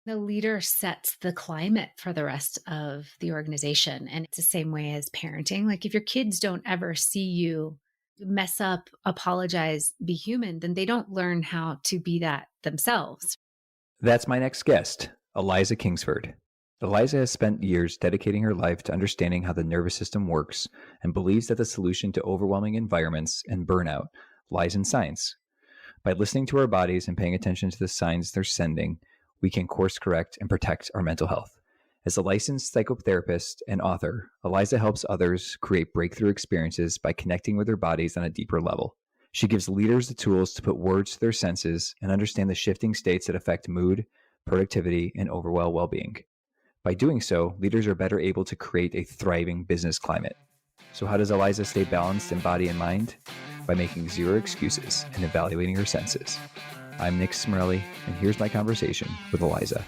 The leader sets the climate for the rest of the organization. And it's the same way as parenting. Like if your kids don't ever see you mess up, apologize, be human, then they don't learn how to be that themselves. That's my next guest, Eliza Kingsford. Eliza has spent years dedicating her life to understanding how the nervous system works and believes that the solution to overwhelming environments and burnout lies in science. By listening to our bodies and paying attention to the signs they're sending, we can course correct and protect our mental health. As a licensed psychotherapist and author, Eliza helps others create breakthrough experiences by connecting with their bodies on a deeper level. She gives leaders the tools to put words to their senses and understand the shifting states that affect mood, productivity, and overall well-being. By doing so, leaders are better able to create a thriving business climate. So how does Eliza stay balanced in body and mind? By making zero excuses and evaluating her senses. I'm Nick Smrelli, and here's my conversation with Eliza.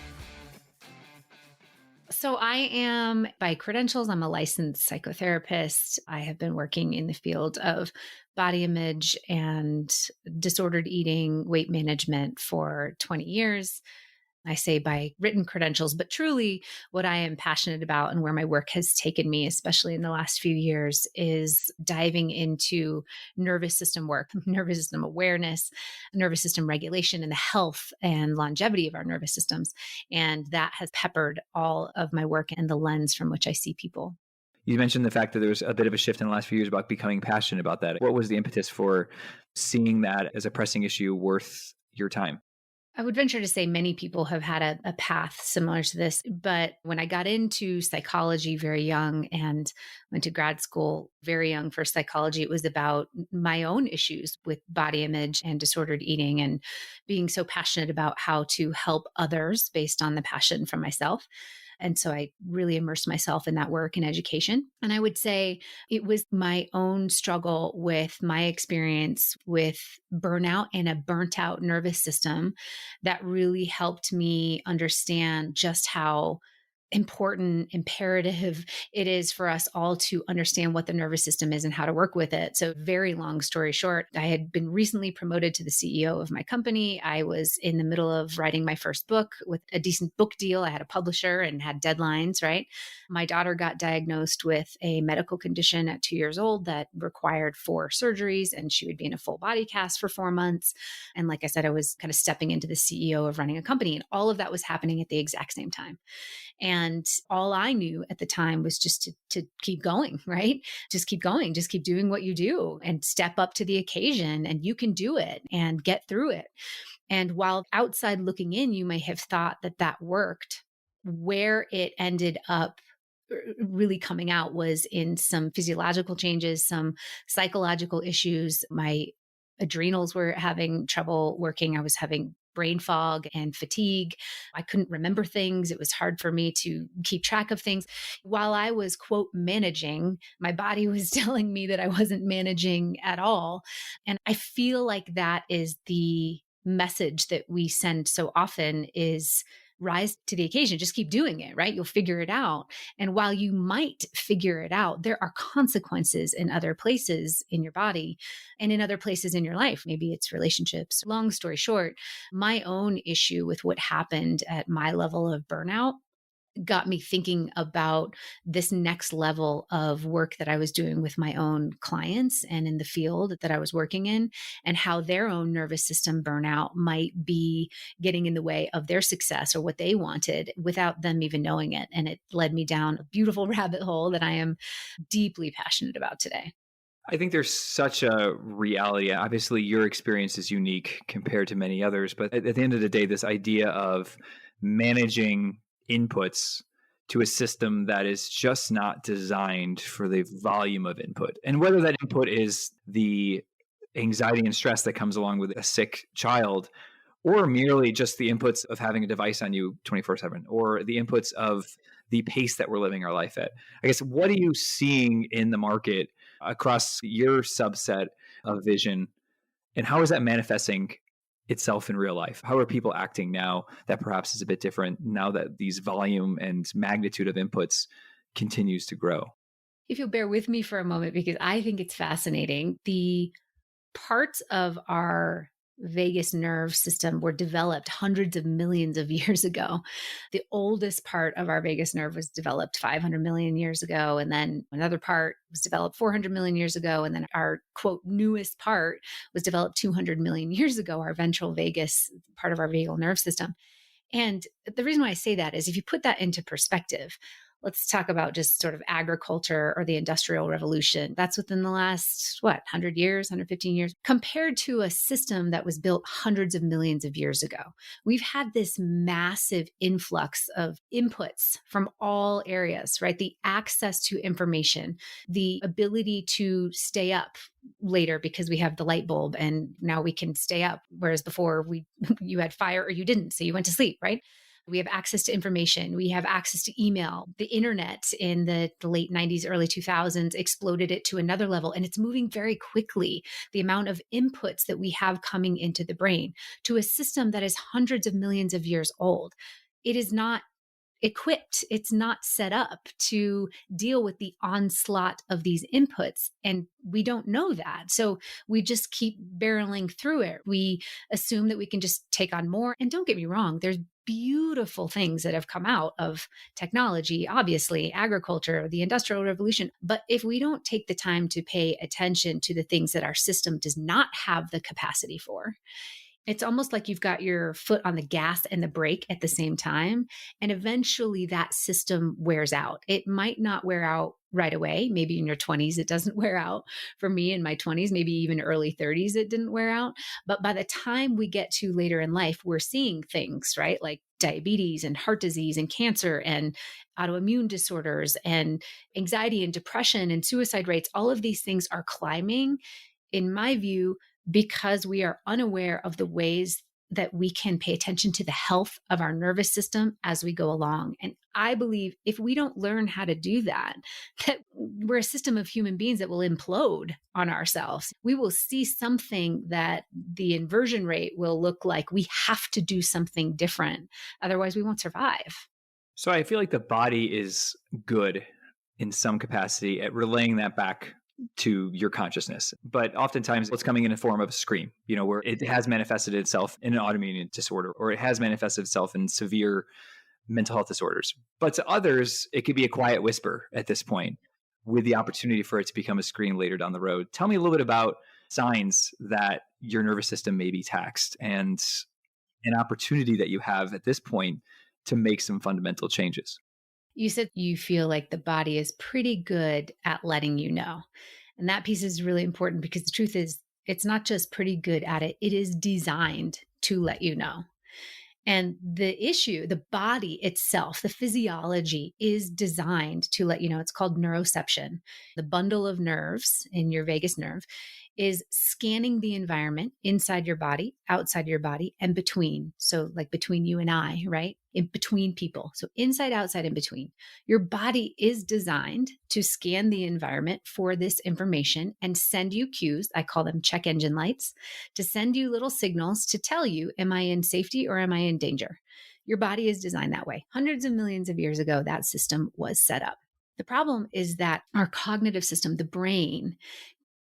So I am, by credentials, I'm a licensed psychotherapist. I have been working in the field of body image and disordered eating, weight management for 20 years. I say by written credentials, but truly what I am passionate about and where my work has taken me, especially in the last few years, is diving into nervous system work, nervous system awareness, nervous system regulation, and the health and longevity of our nervous systems. And that has peppered all of my work and the lens from which I see people. You mentioned the fact that there was a bit of a shift in the last few years about becoming passionate about that. What was the impetus for seeing that as a pressing issue worth your time? I would venture to say many people have had a path similar to this. But when I got into psychology very young and went to grad school very young for psychology, it was about my own issues with body image and disordered eating and being so passionate about how to help others based on the passion from myself. And so I really immersed myself in that work and education. And I would say it was my own struggle with my experience with burnout and a burnt out nervous system that really helped me understand just how important, imperative it is for us all to understand what the nervous system is and how to work with it. So, very long story short, I had been recently promoted to the CEO of my company. I was in the middle of writing my first book with a decent book deal. I had a publisher and had deadlines, right? My daughter got diagnosed with a medical condition at 2 years old that required 4 surgeries, and she would be in a full body cast for 4 months. And like I said, I was kind of stepping into the CEO of running a company, and all of that was happening at the exact same time. And all I knew at the time was just to keep going, right? Just keep going, just keep doing what you do and step up to the occasion, and you can do it and get through it. And while outside looking in, you may have thought that that worked, where it ended up really coming out was in some physiological changes, some psychological issues. My adrenals were having trouble working. I was having brain fog and fatigue. I couldn't remember things. It was hard for me to keep track of things. While I was, quote, managing, my body was telling me that I wasn't managing at all. And I feel like that is the message that we send so often is rise to the occasion. Just keep doing it, right? You'll figure it out. And while you might figure it out, there are consequences in other places in your body and in other places in your life. Maybe it's relationships. Long story short, my own issue with what happened at my level of burnout got me thinking about this next level of work that I was doing with my own clients and in the field that I was working in, and how their own nervous system burnout might be getting in the way of their success or what they wanted without them even knowing it. And it led me down a beautiful rabbit hole that I am deeply passionate about today. I think there's such a reality. Obviously, your experience is unique compared to many others, but at the end of the day, this idea of managing inputs to a system that is just not designed for the volume of input. And whether that input is the anxiety and stress that comes along with a sick child, or merely just the inputs of having a device on you 24/7, or the inputs of the pace that we're living our life at. I guess, what are you seeing in the market across your subset of vision, and how is that manifesting itself in real life? How are people acting now that perhaps is a bit different now that these volume and magnitude of inputs continues to grow? If you'll bear with me for a moment, because I think it's fascinating. The parts of our vagus nerve system were developed hundreds of millions of years ago. The oldest part of our vagus nerve was developed 500 million years ago. And then another part was developed 400 million years ago. And then our quote, newest part was developed 200 million years ago, our ventral vagus, part of our vagal nerve system. And the reason why I say that is if you put that into perspective, let's talk about just sort of agriculture or the industrial revolution. That's within the last, 100 years, 115 years, compared to a system that was built hundreds of millions of years ago. We've had this massive influx of inputs from all areas, right? The access to information, the ability to stay up later because we have the light bulb and now we can stay up. Whereas before you had fire or you didn't. So you went to sleep, right? We have access to information. We have access to email. The internet in the late 90s, early 2000s exploded it to another level. And it's moving very quickly. The amount of inputs that we have coming into the brain to a system that is hundreds of millions of years old. It is not equipped. It's not set up to deal with the onslaught of these inputs. And we don't know that. So we just keep barreling through it. We assume that we can just take on more. And don't get me wrong, there's beautiful things that have come out of technology, obviously, agriculture, the Industrial Revolution. But if we don't take the time to pay attention to the things that our system does not have the capacity for, it's almost like you've got your foot on the gas and the brake at the same time. And eventually that system wears out. It might not wear out right away. Maybe in your 20s, it doesn't wear out. For me in my 20s, maybe even early 30s, it didn't wear out. But by the time we get to later in life, we're seeing things, right? Like diabetes and heart disease and cancer and autoimmune disorders and anxiety and depression and suicide rates. All of these things are climbing, in my view, because we are unaware of the ways that we can pay attention to the health of our nervous system as we go along. And I believe if we don't learn how to do that, that we're a system of human beings that will implode on ourselves. We will see something that the inversion rate will look like we have to do something different. Otherwise, we won't survive. So I feel like the body is good in some capacity at relaying that back to your consciousness. But oftentimes it's coming in the form of a scream, where it has manifested itself in an autoimmune disorder, or it has manifested itself in severe mental health disorders. But to others, it could be a quiet whisper at this point with the opportunity for it to become a scream later down the road. Tell me a little bit about signs that your nervous system may be taxed and an opportunity that you have at this point to make some fundamental changes. You said you feel like the body is pretty good at letting you know. And that piece is really important because the truth is, it's not just pretty good at it, it is designed to let you know. And the issue, the body itself, the physiology is designed to let you know. It's called neuroception. The bundle of nerves in your vagus nerve is scanning the environment inside your body, outside your body, and between. So, like between you and I, right? In between people. So, inside, outside, in between. Your body is designed to scan the environment for this information and send you cues. I call them check engine lights, to send you little signals to tell you, am I in safety or am I in danger? Your body is designed that way. Hundreds of millions of years ago, that system was set up. The problem is that our cognitive system, the brain,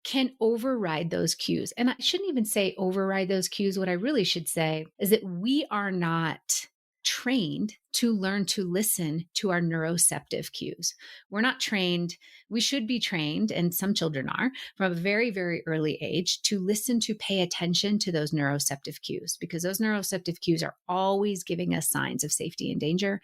can override those cues. And I shouldn't even say override those cues. What I really should say is that we are not trained to learn to listen to our neuroceptive cues. We're not trained. We should be trained, and some children are, from a very, very early age to listen, to pay attention to those neuroceptive cues, because those neuroceptive cues are always giving us signs of safety and danger.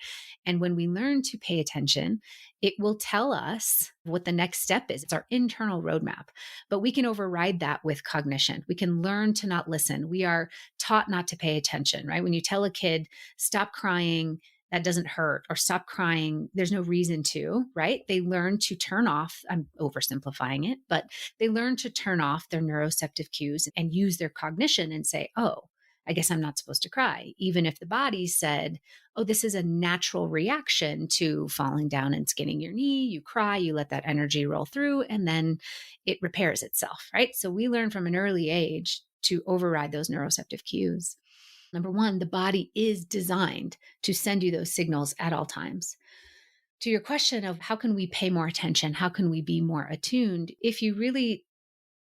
And when we learn to pay attention, it will tell us what the next step is. It's our internal roadmap. But we can override that with cognition. We can learn to not listen. We are taught not to pay attention, right? When you tell a kid, stop crying, that doesn't hurt, or stop crying, there's no reason to, right? They learn to turn off, I'm oversimplifying it, but they learn to turn off their neuroceptive cues and use their cognition and say, oh, I guess I'm not supposed to cry. Even if the body said, oh, this is a natural reaction to falling down and skinning your knee, you cry, you let that energy roll through, and then it repairs itself, right? So we learn from an early age to override those neuroceptive cues. Number one, the body is designed to send you those signals at all times. To your question of how can we pay more attention? How can we be more attuned? If you really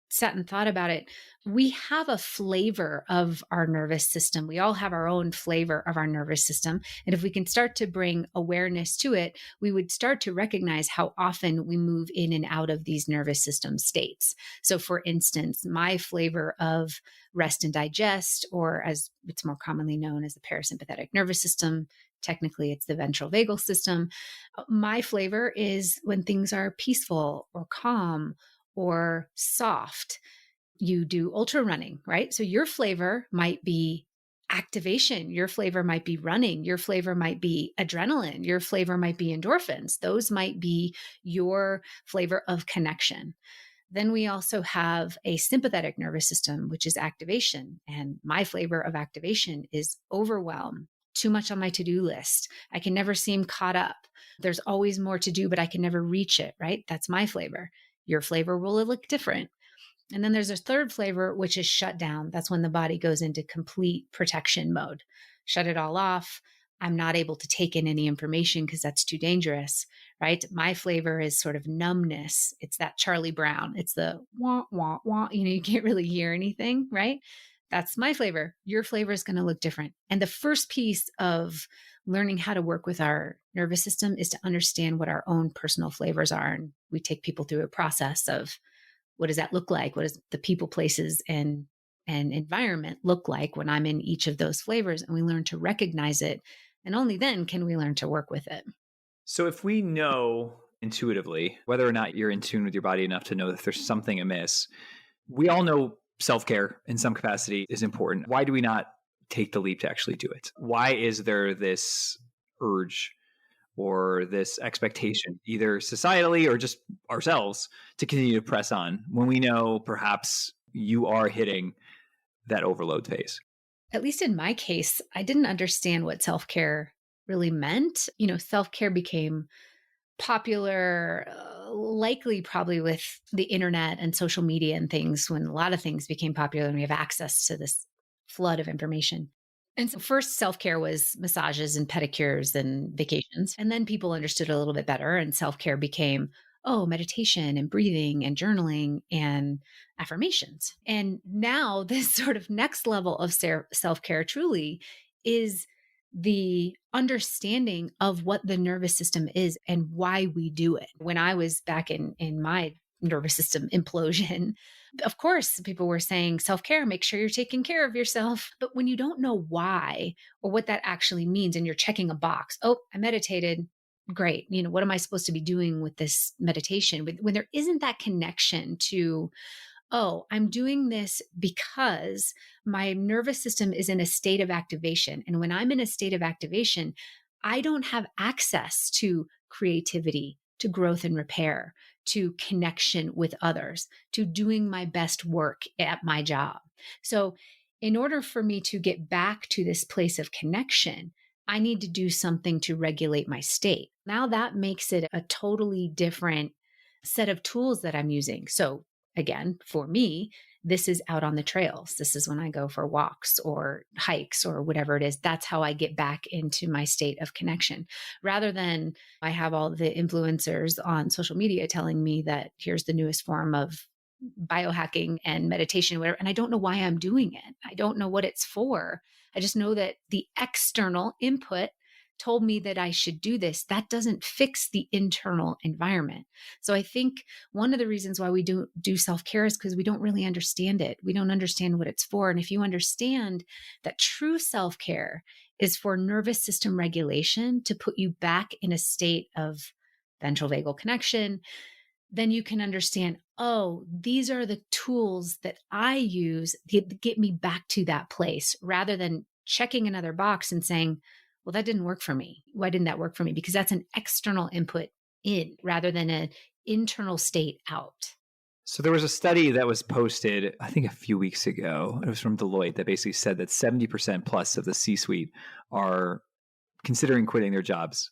sat and thought about it, we have a flavor of our nervous system. We all have our own flavor of our nervous system. And if we can start to bring awareness to it, we would start to recognize how often we move in and out of these nervous system states. So, for instance, my flavor of rest and digest, or as it's more commonly known as the parasympathetic nervous system, technically it's the ventral vagal system. My flavor is when things are peaceful or calm or soft. You do ultra running, right? So your flavor might be activation. Your flavor might be running. Your flavor might be adrenaline. Your flavor might be endorphins. Those might be your flavor of connection. Then we also have a sympathetic nervous system, which is activation. And my flavor of activation is overwhelm, too much on my to do list. I can never seem caught up. There's always more to do, but I can never reach it, right? That's my flavor. Your flavor will look different. And then there's a third flavor, which is shut down. That's when the body goes into complete protection mode. Shut it all off. I'm not able to take in any information because that's too dangerous, right? My flavor is sort of numbness. It's that Charlie Brown. It's the wah, wah, wah. You can't really hear anything, right? That's my flavor. Your flavor is going to look different. And the first piece of learning how to work with our nervous system is to understand what our own personal flavors are. And we take people through a process of, what does that look like? What does the people, places, and environment look like when I'm in each of those flavors? And we learn to recognize it. And only then can we learn to work with it. So if we know intuitively whether or not you're in tune with your body enough to know that there's something amiss, we all know self-care in some capacity is important. Why do we not take the leap to actually do it? Why is there this urge or this expectation, either societally or just ourselves, to continue to press on when we know perhaps you are hitting that overload phase? At least in my case, I didn't understand what self-care really meant. Self-care became popular, likely probably with the internet and social media and things, when a lot of things became popular and we have access to this flood of information. And so first self-care was massages and pedicures and vacations. And then people understood a little bit better and self-care became, meditation and breathing and journaling and affirmations. And now this sort of next level of self-care truly is the understanding of what the nervous system is and why we do it. When I was back in my nervous system implosion, of course, people were saying self-care, make sure you're taking care of yourself. But when you don't know why or what that actually means and you're checking a box, I meditated, great. What am I supposed to be doing with this meditation? When there isn't that connection to, I'm doing this because my nervous system is in a state of activation. And when I'm in a state of activation, I don't have access to creativity, to growth and repair, to connection with others, to doing my best work at my job. So, in order for me to get back to this place of connection, I need to do something to regulate my state. Now that makes it a totally different set of tools that I'm using. So, again, for me, this is out on the trails. This is when I go for walks or hikes or whatever it is. That's how I get back into my state of connection. Rather than I have all the influencers on social media telling me that here's the newest form of biohacking and meditation, whatever. And I don't know why I'm doing it. I don't know what it's for. I just know that the external input told me that I should do this. That doesn't fix the internal environment. So I think one of the reasons why we do self-care is because we don't really understand it. We don't understand what it's for. And if you understand that true self-care is for nervous system regulation to put you back in a state of ventral vagal connection, then you can understand, these are the tools that I use to get me back to that place, rather than checking another box and saying, well, that didn't work for me. Why didn't that work for me? Because that's an external input in rather than an internal state out. So there was a study that was posted, I think a few weeks ago. It was from Deloitte that basically said that 70% plus of the C-suite are considering quitting their jobs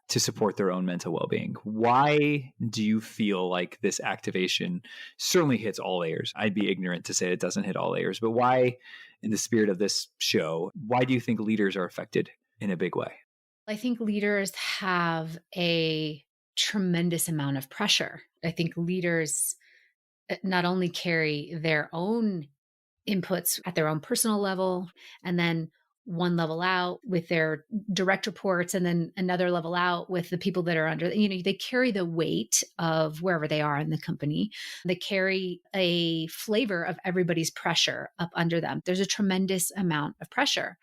to support their own mental well-being. Why do you feel like this activation certainly hits all layers? I'd be ignorant to say it doesn't hit all layers, but why, in the spirit of this show, why do you think leaders are affected in a big way? I think leaders have a tremendous amount of pressure. I think leaders not only carry their own inputs at their own personal level, and then one level out with their direct reports, and then another level out with the people that are under, they carry the weight of wherever they are in the company. They carry a flavor of everybody's pressure up under them. There's a tremendous amount of pressure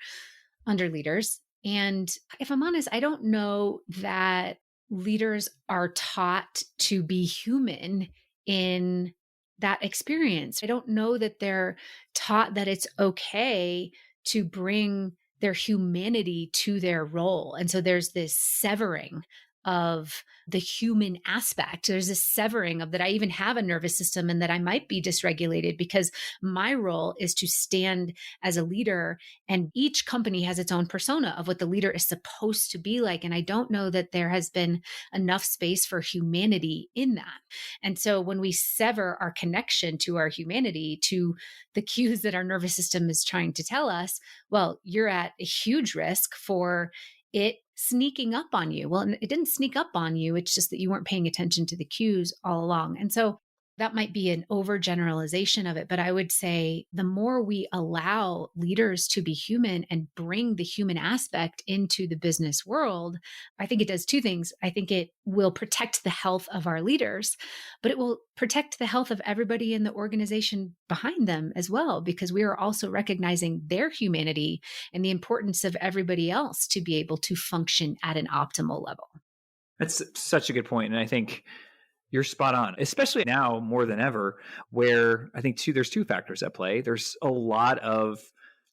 under leaders. And if I'm honest, I don't know that leaders are taught to be human in that experience. I don't know that they're taught that it's okay to bring their humanity to their role. And so there's this severing of the human aspect. There's this severing of that I even have a nervous system and that I might be dysregulated because my role is to stand as a leader, and each company has its own persona of what the leader is supposed to be like. And I don't know that there has been enough space for humanity in that. And so when we sever our connection to our humanity, to the cues that our nervous system is trying to tell us, well, you're at a huge risk for it sneaking up on you. Well, it didn't sneak up on you. It's just that you weren't paying attention to the cues all along. And so that might be an overgeneralization of it, but I would say the more we allow leaders to be human and bring the human aspect into the business world, I think it does two things. I think it will protect the health of our leaders, but it will protect the health of everybody in the organization behind them as well, because we are also recognizing their humanity and the importance of everybody else to be able to function at an optimal level. That's such a good point. And I think you're spot on, especially now more than ever, where I think there's two factors at play. There's a lot of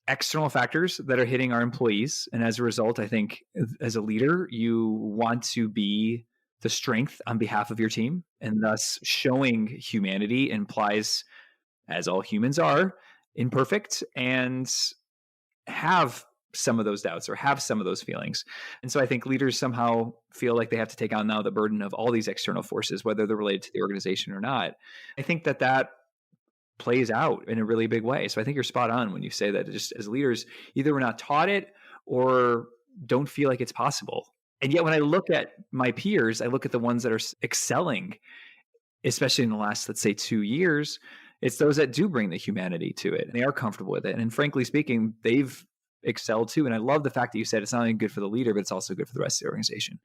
external factors that are hitting our employees. And as a result, I think as a leader, you want to be the strength on behalf of your team. And thus showing humanity implies, as all humans are, imperfect and have some of those doubts or have some of those feelings. And so I think leaders somehow feel like they have to take on now the burden of all these external forces, whether they're related to the organization or not. I think that plays out in a really big way. So I think you're spot on when you say that just as leaders, either we're not taught it or don't feel like it's possible. And yet when I look at my peers, I look at the ones that are excelling, especially in the last, let's say 2 years, it's those that do bring the humanity to it and they are comfortable with it. And frankly speaking, they've excelled too. And I love the fact that you said it's not only good for the leader, but it's also good for the rest of the organization.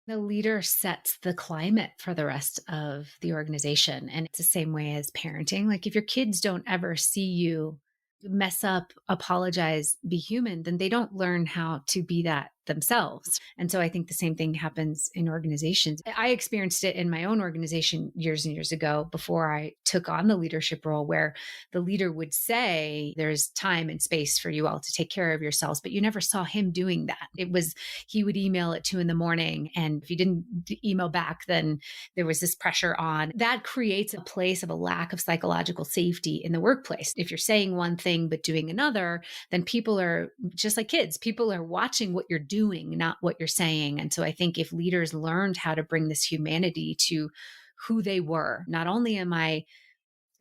The leader sets the climate for the rest of the organization. And it's the same way as parenting. Like if your kids don't ever see you mess up, apologize, be human, then they don't learn how to be that themselves. And so I think the same thing happens in organizations. I experienced it in my own organization years and years ago before I took on the leadership role, where the leader would say, there's time and space for you all to take care of yourselves, but you never saw him doing that. It was, he would email at 2 a.m. and if you didn't email back, then there was this pressure on. That creates a place of a lack of psychological safety in the workplace. If you're saying one thing but doing another, then people are just like kids. People are watching what you're doing, not what you're saying. And so I think if leaders learned how to bring this humanity to who they were, not only am I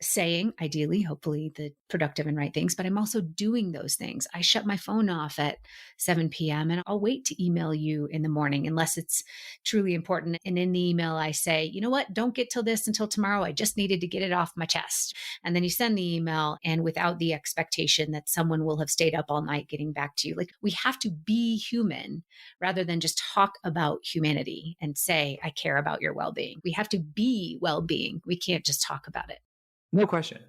saying, ideally, hopefully, the productive and right things, but I'm also doing those things. I shut my phone off at 7 p.m. and I'll wait to email you in the morning unless it's truly important. And in the email, I say, you know what, don't get till this until tomorrow. I just needed to get it off my chest. And then you send the email, and without the expectation that someone will have stayed up all night getting back to you. Like, we have to be human rather than just talk about humanity and say, I care about your well-being. We have to be well-being. We can't just talk about it. No question.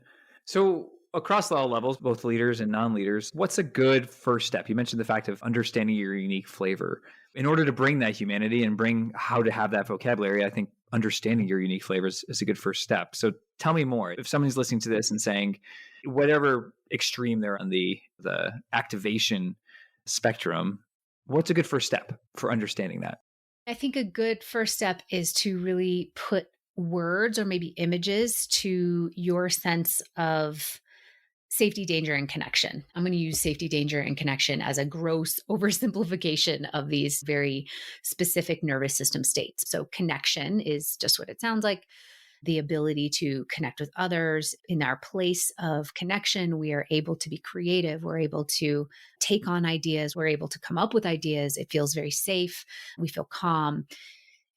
So across all levels, both leaders and non-leaders, what's a good first step? You mentioned the fact of understanding your unique flavor. In order to bring that humanity and bring how to have that vocabulary, I think understanding your unique flavors is a good first step. So tell me more. If somebody's listening to this and saying, whatever extreme they're on the activation spectrum, what's a good first step for understanding that? I think a good first step is to really put words or maybe images to your sense of safety, danger, and connection. I'm going to use safety, danger, and connection as a gross oversimplification of these very specific nervous system states. So connection is just what it sounds like. The ability to connect with others. In our place of connection, we are able to be creative. We're able to take on ideas. We're able to come up with ideas. It feels very safe. We feel calm.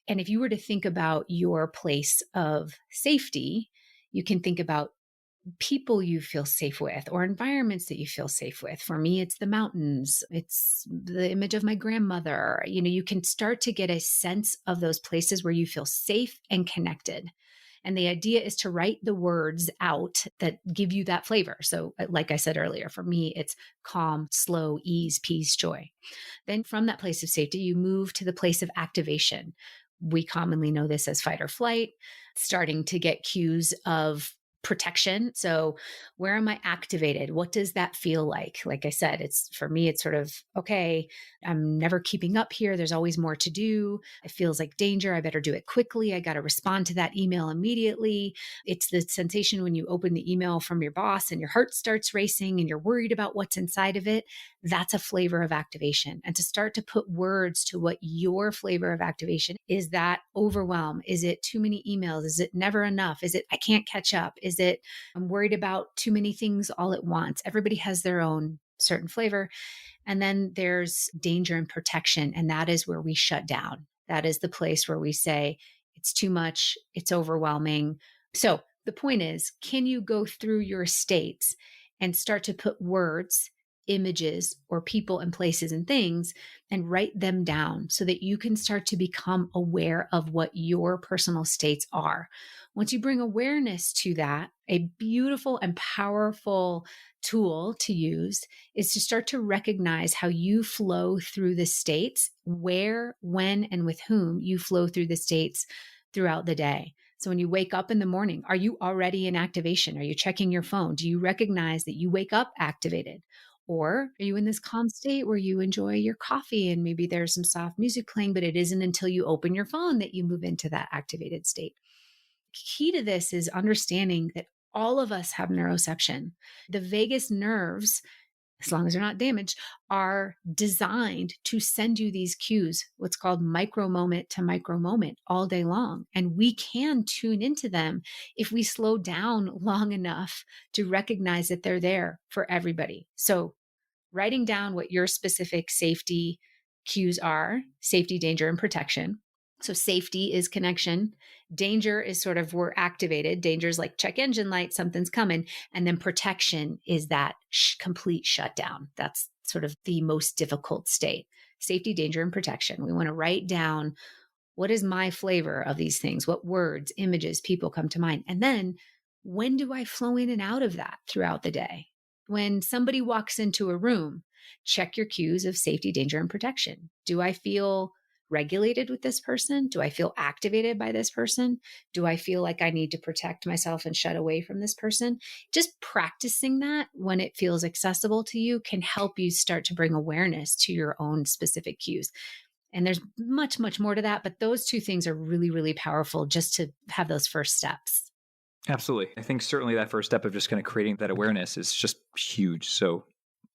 And if you were to think about your place of safety, You can think about people you feel safe with or environments that you feel safe with. For me, it's the mountains, it's the image of my grandmother. You can start to get a sense of those places where you feel safe and connected. And the idea is to write the words out that give you that flavor. So, like I said earlier, for me, it's calm, slow, ease, peace, joy. Then from that place of safety, you move to the place of activation. We commonly know this as fight or flight, starting to get cues of protection. So, where am I activated? What does that feel like? Like I said, it's for me, it's sort of, okay, I'm never keeping up here. There's always more to do. It feels like danger. I better do it quickly. I got to respond to that email immediately. It's the sensation when you open the email from your boss and your heart starts racing and you're worried about what's inside of it. That's a flavor of activation. And to start to put words to what your flavor of activation is, that overwhelm? Is it too many emails? Is it never enough? Is it I can't catch up? Is it I'm worried about too many things all at once? Everybody has their own certain flavor. And then there's danger and protection. And that is where we shut down. That is the place where we say, it's too much, it's overwhelming. So the point is, can you go through your states and start to put words, images, or people and places and things and write them down so that you can start to become aware of what your personal states are? Once you bring awareness to that, a beautiful and powerful tool to use is to start to recognize how you flow through the states, where, when, and with whom you flow through the states throughout the day. So when you wake up in the morning, are you already in activation? Are you checking your phone? Do you recognize that you wake up activated? Or are you in this calm state where you enjoy your coffee and maybe there's some soft music playing, but it isn't until you open your phone that you move into that activated state? Key to this is understanding that all of us have neuroception. The vagus nerves, as long as they're not damaged, are designed to send you these cues, what's called micro moment to micro moment, all day long. And we can tune into them if we slow down long enough to recognize that they're there for everybody. So, writing down what your specific safety cues are: safety, danger, and protection. So safety is connection. Danger is sort of we're activated. Danger is like check engine light, something's coming. And then protection is that complete shutdown. That's sort of the most difficult state. Safety, danger, and protection. We want to write down, what is my flavor of these things? What words, images, people come to mind? And then when do I flow in and out of that throughout the day? When somebody walks into a room, check your cues of safety, danger, and protection. Do I feel regulated with this person? Do I feel activated by this person? Do I feel like I need to protect myself and shut away from this person? Just practicing that when it feels accessible to you can help you start to bring awareness to your own specific cues. And there's much, much more to that, but those two things are really, really powerful just to have those first steps. Absolutely. I think certainly that first step of just kind of creating that awareness is just huge. So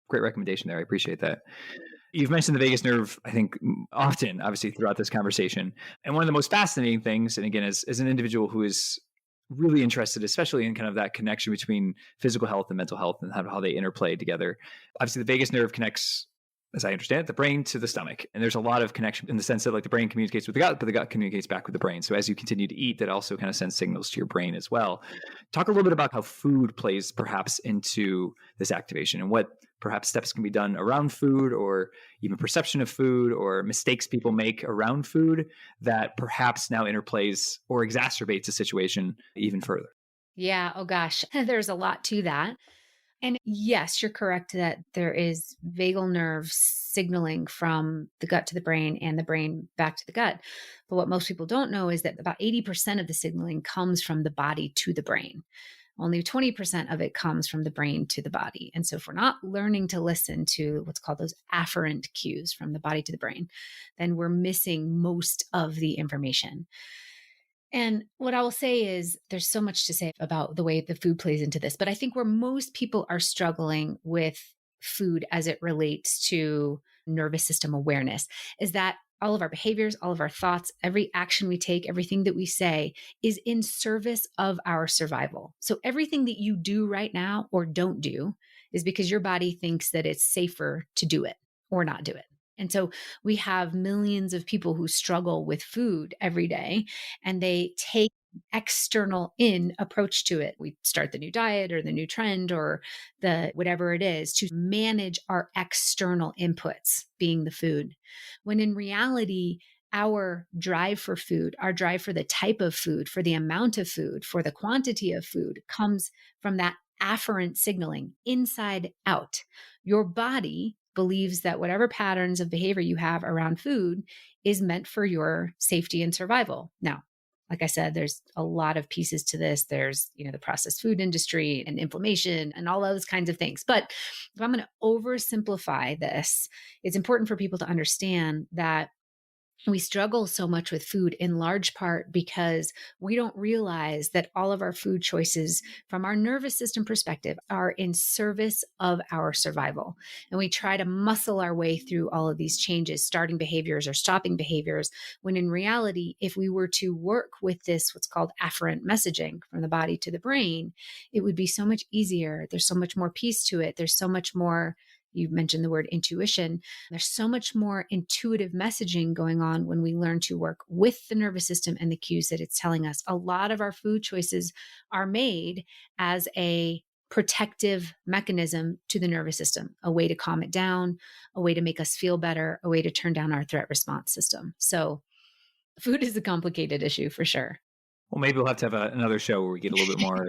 great recommendation there. I appreciate that. You've mentioned the vagus nerve, I think, often, obviously, throughout this conversation. And one of the most fascinating things, and again, as an individual who is really interested, especially in kind of that connection between physical health and mental health and how they interplay together. Obviously, the vagus nerve connects, as I understand it, the brain to the stomach. And there's a lot of connection in the sense that like the brain communicates with the gut, but the gut communicates back with the brain. So as you continue to eat, that also kind of sends signals to your brain as well. Talk a little bit about how food plays perhaps into this activation and what perhaps steps can be done around food or even perception of food or mistakes people make around food that perhaps now interplays or exacerbates the situation even further. Yeah. Oh gosh, there's a lot to that. And yes, you're correct that there is vagal nerve signaling from the gut to the brain and the brain back to the gut. But what most people don't know is that about 80% of the signaling comes from the body to the brain. Only 20% of it comes from the brain to the body. And so if we're not learning to listen to what's called those afferent cues from the body to the brain, then we're missing most of the information. And what I will say is there's so much to say about the way the food plays into this, but I think where most people are struggling with food as it relates to nervous system awareness is that all of our behaviors, all of our thoughts, every action we take, everything that we say is in service of our survival. So everything that you do right now or don't do is because your body thinks that it's safer to do it or not do it. And so we have millions of people who struggle with food every day, and they take external in approach to it. We start the new diet or the new trend or the whatever it is to manage our external inputs, being the food. When in reality, our drive for food, our drive for the type of food, for the amount of food, for the quantity of food comes from that afferent signaling inside out. Your body believes that whatever patterns of behavior you have around food is meant for your safety and survival. Now, like I said, there's a lot of pieces to this. There's, the processed food industry and inflammation and all those kinds of things. But if I'm going to oversimplify this, it's important for people to understand that we struggle so much with food in large part because we don't realize that all of our food choices from our nervous system perspective are in service of our survival. And we try to muscle our way through all of these changes, starting behaviors or stopping behaviors, when in reality, if we were to work with this, what's called afferent messaging from the body to the brain, it would be so much easier. There's so much more peace to it. There's so much more. You mentioned the word intuition. There's so much more intuitive messaging going on when we learn to work with the nervous system and the cues that it's telling us. A lot of our food choices are made as a protective mechanism to the nervous system, a way to calm it down, a way to make us feel better, a way to turn down our threat response system. So food is a complicated issue for sure. Well, maybe we'll have to have another show where we get a little bit more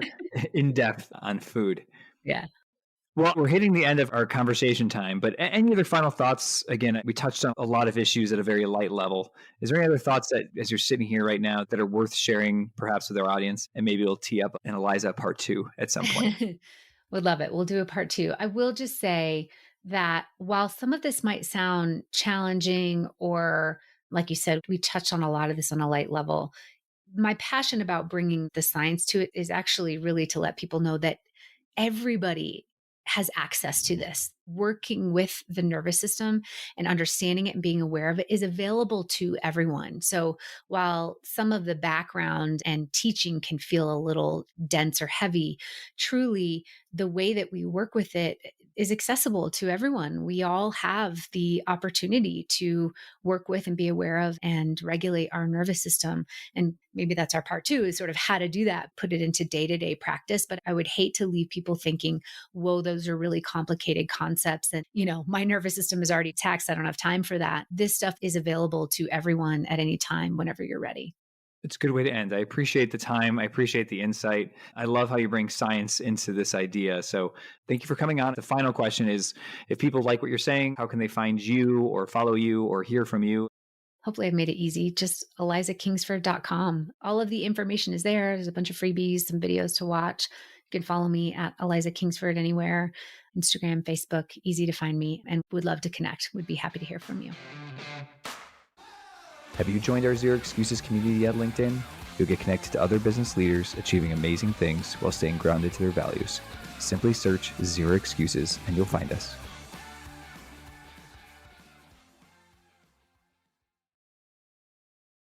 in depth on food. Yeah. Well, we're hitting the end of our conversation time, but any other final thoughts? Again, we touched on a lot of issues at a very light level. Is there any other thoughts that, as you're sitting here right now, that are worth sharing perhaps with our audience? And maybe we'll tee up an Eliza part 2 at some point. Would love it. We'll do a part 2. I will just say that while some of this might sound challenging, or like you said, we touched on a lot of this on a light level, my passion about bringing the science to it is actually really to let people know that everybody has access to this. Working with the nervous system and understanding it and being aware of it is available to everyone. So while some of the background and teaching can feel a little dense or heavy, truly the way that we work with it is accessible to everyone. We all have the opportunity to work with and be aware of and regulate our nervous system. And maybe that's our part 2, is sort of how to do that, put it into day-to-day practice. But I would hate to leave people thinking, whoa, those are really complicated concepts. And, my nervous system is already taxed. I don't have time for that. This stuff is available to everyone at any time, whenever you're ready. It's a good way to end. I appreciate the time. I appreciate the insight. I love how you bring science into this idea. So thank you for coming on. The final question is, if people like what you're saying, how can they find you or follow you or hear from you? Hopefully I've made it easy. Just elizakingsford.com. All of the information is there. There's a bunch of freebies, some videos to watch. You can follow me at Eliza Kingsford anywhere, Instagram, Facebook, easy to find me, and would love to connect. Would be happy to hear from you. Have you joined our Zero Excuses community at LinkedIn? You'll get connected to other business leaders achieving amazing things while staying grounded to their values. Simply search Zero Excuses and you'll find us.